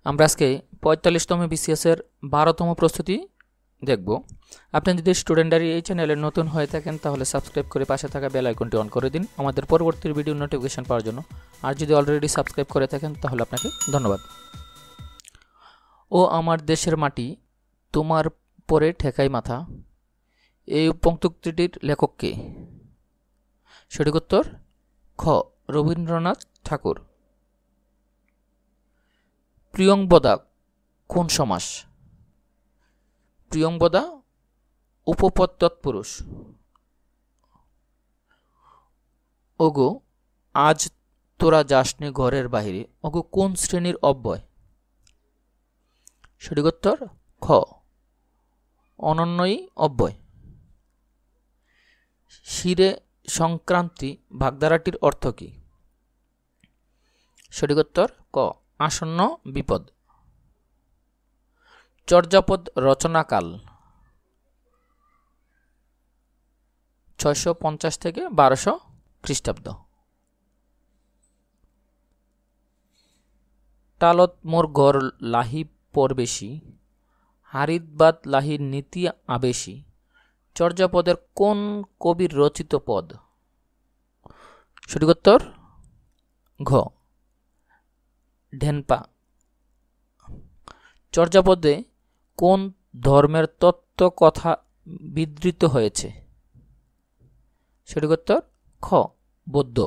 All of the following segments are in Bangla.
আমরা আজকে 45তম BCS এর 12তম প্রস্তুতি দেখব। আপনি যদি স্টুডেন্টরা এই চ্যানেলে নতুন হয়ে থাকেন তাহলে সাবস্ক্রাইব করে পাশে থাকা বেল আইকনটি অন করে দিন আমাদের পরবর্তী ভিডিও নোটিফিকেশন পাওয়ার জন্য। আর যদি অলরেডি সাবস্ক্রাইব করে থাকেন তাহলে আপনাকে ধন্যবাদ। ও আমার দেশের মাটি তোমার পরে ঠেকাই মাথা, এই পংক্তিটির লেখক কে? সঠিক উত্তর খ রবীন্দ্রনাথ ঠাকুর। প্রিয়ংবদা কোন সমাস? প্রিয়ংবদা উপপদ তৎপুরুষ। ওগো আজ তোরা যাসনি ঘরের বাহিরে, ওগো কোন শ্রেণীর অব্যয়? সঠিক উত্তর খ অনন্যই অব্যয়। শিরে সংক্রান্তি বাগধারাটির অর্থ কি? সঠিক উত্তর ক আসন্ন বিপদ। চর্যাপদ রচনাকাল 650 থেকে 1200 খ্রিস্টাব্দ। টালত মোর ঘর লাহি পরবেশী, হারিদবাদ লাহি নীতি আবেশী, চর্যাপদের কোন কবির রচিত পদ? সঠিক উত্তর ঘ ঢেনপা। চর্যাপদে কোন ধর্মের তত্ত্ব কথা বিধৃত হয়েছে? সঠিক উত্তর খ বৌদ্ধ।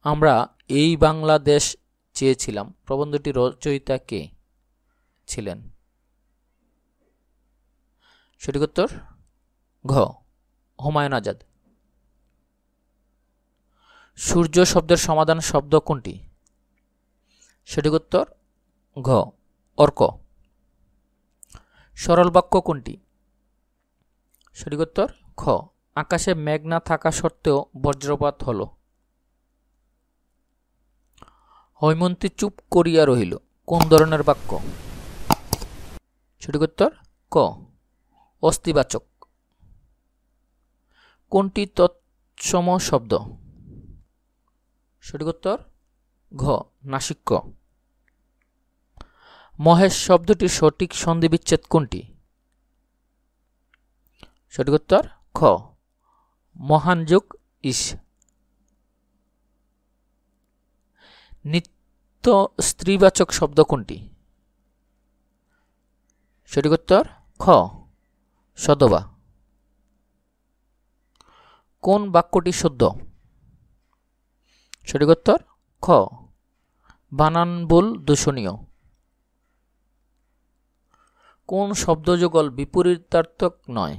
আমরা এই বাংলাদেশ চেয়েছিলাম প্রবন্ধটি রচয়িতা কে ছিলেন? সঠিক উত্তর ঘ হুমায়ুন আজাদ। সূর্য শব্দের সমাধান শব্দ কোনটি? সঠিক উত্তর ঘ অর্ক। সরল বাক্য কোনটি? সঠিক উত্তর খ আকাশে মেঘ না থাকা সত্ত্বেও বজ্রপাত হল। হৈমন্তী চুপ করিয়া রহিল কোন ধরনের বাক্য? সঠিক উত্তর ক অস্তিবাচক। কোনটি তৎসম শব্দ? সঠিক উত্তর ঘ নাসিক্য। মহেশ শব্দটির সঠিক সন্ধি বিচ্ছেদ কোনটি? সঠিক উত্তর খ মহান যোগ ইস। নিত্য স্ত্রীবাচক শব্দ কোনটি? সঠিক উত্তর খ সদবা। কোন বাক্যটি শুদ্ধ? সঠিক উত্তর খ বানানভুল দূষণীয়। কোন শব্দযুগল বিপরীতার্থক নয়?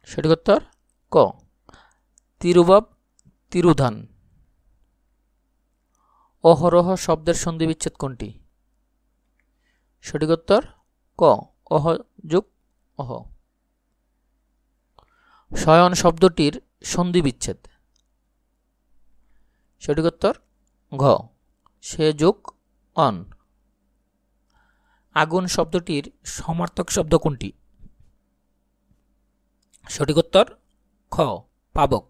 সঠিক উত্তর ক তিরুবাব তিরুধান। অহরহ শব্দের সন্ধি বিচ্ছেদ কোনটি? সঠিক উত্তর ক অহ যোগ অহ। শয়ন শব্দটির সন্ধি বিচ্ছেদ? সঠিক উত্তর ঘ সে যোগ অন। আগুন শব্দটির সমার্থক শব্দ কোনটি? সঠিক উত্তর খ পাবক।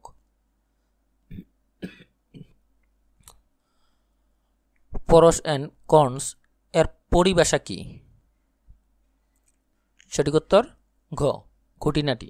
পরস এন্ড কর্নস এর পরিভাষা কি? সঠিক উত্তর ঘ খুঁটিনাটি।